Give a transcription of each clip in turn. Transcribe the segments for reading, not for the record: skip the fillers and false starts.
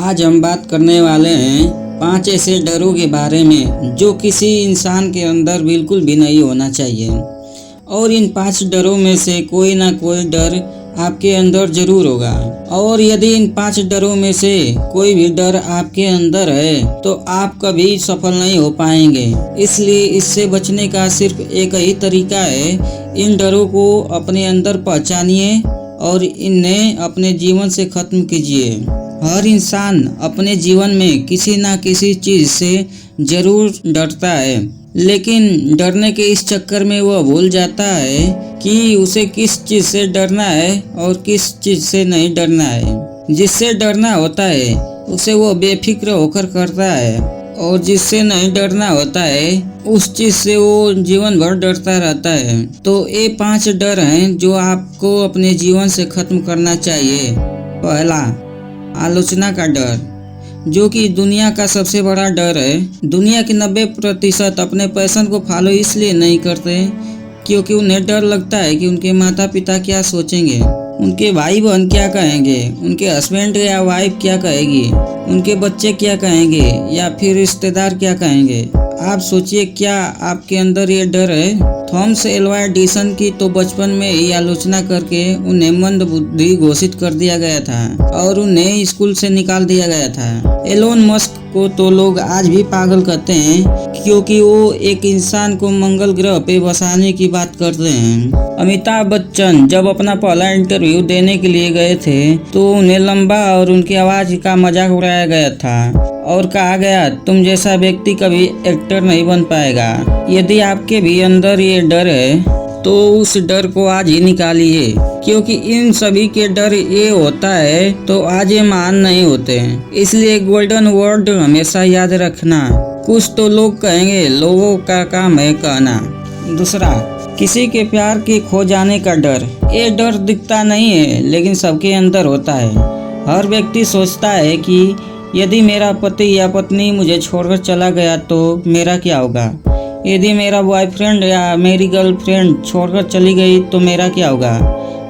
आज हम बात करने वाले हैं 5 ऐसे डरों के बारे में जो किसी इंसान के अंदर बिल्कुल भी नहीं होना चाहिए। और इन 5 डरों में से कोई ना कोई डर आपके अंदर जरूर होगा। और यदि इन 5 डरों में से कोई भी डर आपके अंदर है तो आप कभी सफल नहीं हो पाएंगे। इसलिए इससे बचने का सिर्फ एक ही तरीका है, इन डरों को अपने अंदर पहचानिए और इन्हें अपने जीवन से खत्म कीजिए। हर इंसान अपने जीवन में किसी ना किसी चीज से जरूर डरता है, लेकिन डरने के इस चक्कर में वह भूल जाता है कि उसे किस चीज से डरना है और किस चीज से नहीं डरना है। जिससे डरना होता है उसे वो बेफिक्र होकर करता है, और जिससे नहीं डरना होता है उस चीज से वो जीवन भर डरता रहता है। तो ये 5 डर हैं जो आपको अपने जीवन से खत्म करना चाहिए। पहला, आलोचना का डर, जो कि दुनिया का सबसे बड़ा डर है। दुनिया के 90% अपने पैशन को फॉलो इसलिए नहीं करते क्योंकि उन्हें डर लगता है कि उनके माता पिता क्या सोचेंगे, उनके भाई बहन क्या कहेंगे, उनके हस्बैंड या वाइफ क्या कहेगी, उनके बच्चे क्या कहेंगे या फिर रिश्तेदार क्या कहेंगे। आप सोचिए, क्या आपके अंदर ये डर है? थॉमस एल्वा एडिसन की तो बचपन में ही आलोचना करके उन्हें मंद बुद्धि घोषित कर दिया गया था और उन्हें स्कूल से निकाल दिया गया था। एलोन मस्क को तो लोग आज भी पागल कहते हैं क्योंकि वो एक इंसान को मंगल ग्रह पे बसाने की बात करते हैं। अमिताभ बच्चन जब अपना पहला इंटरव्यू देने के लिए गए थे तो उन्हें लंबा और उनकी आवाज का मजाक उड़ाया गया था और कहा गया, तुम जैसा व्यक्ति कभी एक्टर नहीं बन पाएगा। यदि आपके भी अंदर ये डर है तो उस डर को आज ही निकालिए, क्योंकि इन सभी के डर ये होता है तो आज ये महान नहीं होते। इसलिए गोल्डन वर्ड हमेशा याद रखना, कुछ तो लोग कहेंगे, लोगों का काम है कहना। दूसरा, किसी के प्यार के खो जाने का डर। ये डर दिखता नहीं है लेकिन सबके अंदर होता है। हर व्यक्ति सोचता है कि यदि मेरा पति या पत्नी मुझे छोड़कर चला गया तो मेरा क्या होगा, यदि मेरा बॉयफ्रेंड या मेरी गर्लफ्रेंड छोड़कर चली गई तो मेरा क्या होगा,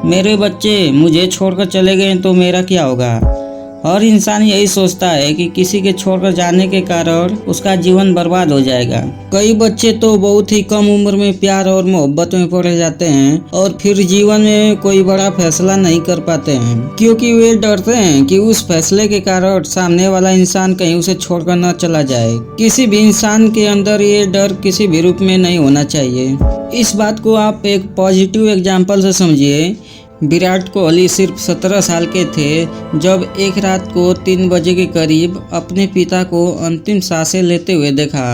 मेरे बच्चे मुझे छोड़कर चले गए तो मेरा क्या होगा। हर इंसान यही सोचता है कि किसी के छोड़कर जाने के कारण उसका जीवन बर्बाद हो जाएगा। कई बच्चे तो बहुत ही कम उम्र में प्यार और मोहब्बत में पड़ जाते हैं और फिर जीवन में कोई बड़ा फैसला नहीं कर पाते हैं क्योंकि वे डरते हैं कि उस फैसले के कारण सामने वाला इंसान कहीं उसे छोड़कर न चला जाए। किसी भी इंसान के अंदर ये डर किसी भी रूप में नहीं होना चाहिए। इस बात को आप एक पॉजिटिव एग्जाम्पल से समझिए। विराट कोहली सिर्फ 17 साल के थे जब एक रात को 3 बजे के करीब अपने पिता को अंतिम सांसें लेते हुए देखा।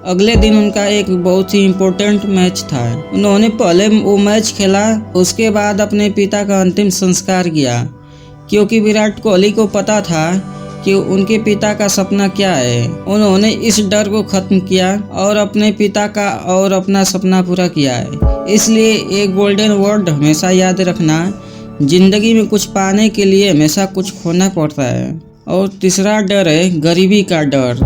अगले दिन उनका एक बहुत ही इम्पोर्टेंट मैच था। उन्होंने पहले वो मैच खेला, उसके बाद अपने पिता का अंतिम संस्कार किया, क्योंकि विराट कोहली को पता था कि उनके पिता का सपना क्या है। उन्होंने इस डर को खत्म किया और अपने पिता का और अपना सपना पूरा किया है। इसलिए एक गोल्डन वर्ड हमेशा याद रखना, जिंदगी में कुछ पाने के लिए हमेशा कुछ खोना पड़ता है। और तीसरा डर है गरीबी का डर।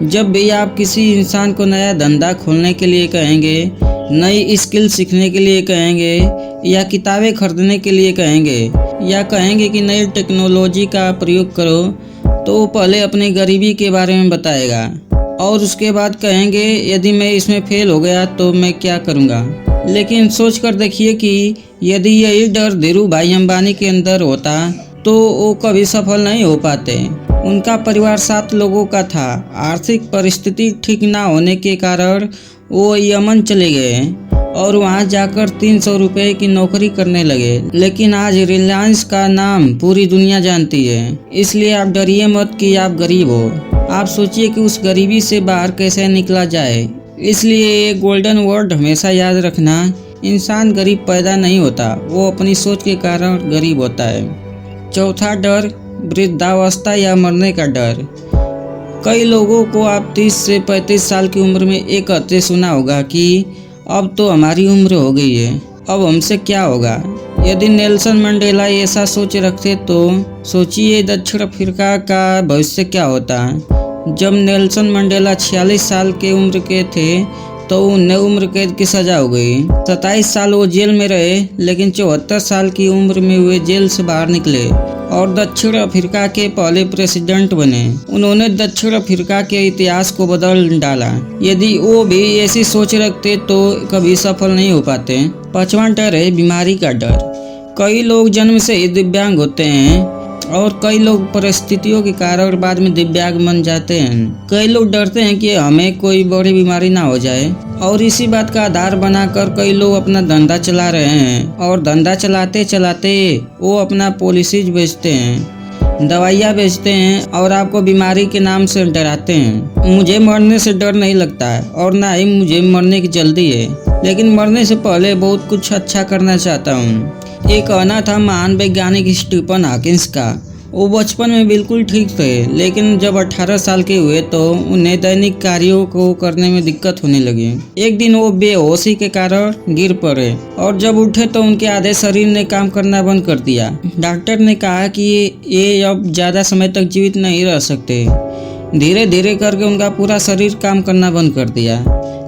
जब भी आप किसी इंसान को नया धंधा खोलने के लिए कहेंगे, नई स्किल सीखने के लिए कहेंगे या किताबें खरीदने के लिए कहेंगे या कहेंगे कि नई टेक्नोलॉजी का प्रयोग करो, तो वो पहले अपनी गरीबी के बारे में बताएगा और उसके बाद कहेंगे यदि मैं इसमें फेल हो गया तो मैं क्या करूँगा। लेकिन सोच कर देखिए कि यदि यही डर धीरू भाई अंबानी के अंदर होता तो वो कभी सफल नहीं हो पाते। उनका परिवार 7 लोगों का था। आर्थिक परिस्थिति ठीक ना होने के कारण वो यमन चले गए और वहां जाकर 300 रुपए की नौकरी करने लगे। लेकिन आज रिलायंस का नाम पूरी दुनिया जानती है। इसलिए आप डरिए मत कि आप गरीब हो, आप सोचिए कि उस गरीबी से बाहर कैसे निकला जाए। इसलिए ये गोल्डन वर्ड हमेशा याद रखना, इंसान गरीब पैदा नहीं होता, वो अपनी सोच के कारण गरीब होता है। चौथा डर, वृद्धावस्था या मरने का डर। कई लोगों को आप 30 से 35 साल की उम्र में एक कहते सुना होगा कि अब तो हमारी उम्र हो गई है, अब हमसे क्या होगा। यदि नेल्सन मंडेला ऐसा सोच रखते तो सोचिए दक्षिण अफ्रीका का भविष्य क्या होता। जब नेल्सन मंडेला 46 साल के उम्र के थे तो उन्हें उम्र कैद की सजा हो गई। 27 साल वो जेल में रहे, लेकिन 74 साल की उम्र में वे जेल से बाहर निकले और दक्षिण अफ्रीका के पहले प्रेसिडेंट बने। उन्होंने दक्षिण अफ्रीका के इतिहास को बदल डाला। यदि वो भी ऐसी सोच रखते तो कभी सफल नहीं हो पाते। 5वां डर है बीमारी का डर। कई लोग जन्म से ही दिव्यांग होते हैं और कई लोग परिस्थितियों के कारण बाद में दिव्यांग बन जाते हैं। कई लोग डरते हैं कि हमें कोई बड़ी बीमारी ना हो जाए और इसी बात का आधार बनाकर कई लोग अपना धंधा चला रहे हैं और धंधा चलाते चलाते वो अपना पॉलिसीज बेचते हैं, दवाइयाँ बेचते हैं और आपको बीमारी के नाम से डराते हैं। मुझे मरने से डर नहीं लगता है और ना ही मुझे मरने की जल्दी है, लेकिन मरने से पहले बहुत कुछ अच्छा करना चाहता हूँ। ये कहना था महान वैज्ञानिक स्टीफन हॉकिंस का। वो बचपन में बिल्कुल ठीक थे, लेकिन जब 18 साल के हुए तो उन्हें दैनिक कार्यों को करने में दिक्कत होने लगी। एक दिन वो बेहोशी के कारण गिर पड़े और जब उठे तो उनके आधे शरीर ने काम करना बंद कर दिया। डॉक्टर ने कहा कि ये अब ज़्यादा समय तक जीवित नहीं रह सकते। धीरे धीरे करके उनका पूरा शरीर काम करना बंद कर दिया,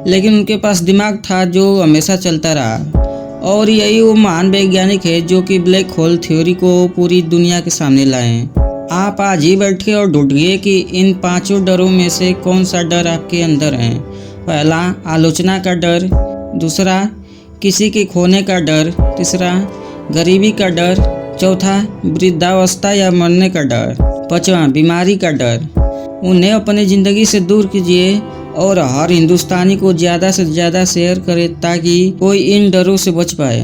लेकिन उनके पास दिमाग था जो हमेशा चलता रहा। और यही वो महान वैज्ञानिक है जो कि ब्लैक होल थ्योरी को पूरी दुनिया के सामने लाए हैं। आप आज ही बैठे और ढूंढिए कि इन 5 डरों में से कौन सा डर आपके अंदर है। पहला, आलोचना का डर। दूसरा, किसी के खोने का डर। तीसरा, गरीबी का डर। चौथा, वृद्धावस्था या मरने का डर। 5वां, बीमारी का डर। उन्हें अपनी ज़िंदगी से दूर कीजिए और हर हिंदुस्तानी को ज़्यादा से ज़्यादा शेयर करें ताकि कोई इन डरों से बच पाए।